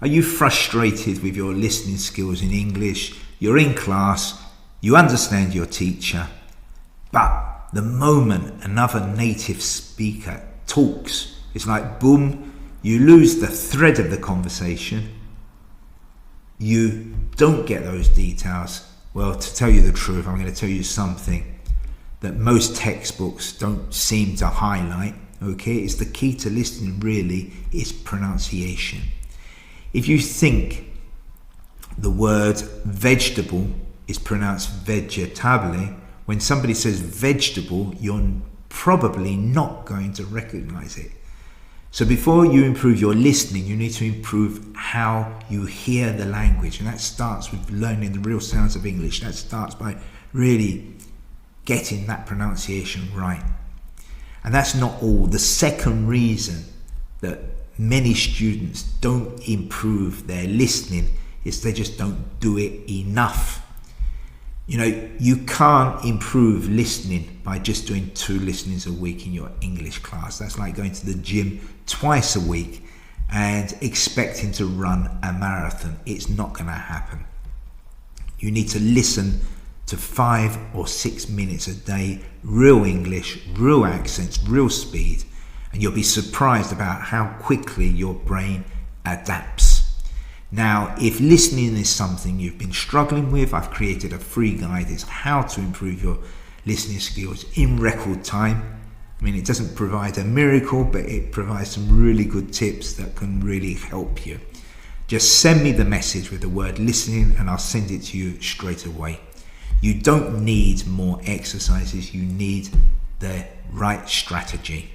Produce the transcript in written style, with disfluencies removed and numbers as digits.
Are you frustrated with your listening skills in English? You're in class, you understand your teacher, but the moment another native speaker talks, it's like boom, you lose the thread of the conversation. You don't get those details. Well, to tell you the truth, I'm going to tell you something that most textbooks don't seem to highlight. Okay, it's the key to listening really is pronunciation. If you think the word vegetable is pronounced vegetable, when somebody says vegetable, you're probably not going to recognize it. So before you improve your listening, you need to improve how you hear the language. And that starts with learning the real sounds of English. That starts by really getting that pronunciation right. And that's not all. The second reason that many students don't improve their listening is they just don't do it enough. You know, you can't improve listening by just doing 2 listenings a week in your English class. That's like going to the gym twice a week and expecting to run a marathon. It's not going to happen. You need to listen to 5 or 6 minutes a day, real English, real accents, real speed, and you'll be surprised about how quickly your brain adapts. Now, if listening is something you've been struggling with, I've created a free guide. It's how to improve your listening skills in record time. I mean, it doesn't provide a miracle, but it provides some really good tips that can really help you. Just send me the message with the word listening and I'll send it to you straight away. You don't need more exercises, you need the right strategy.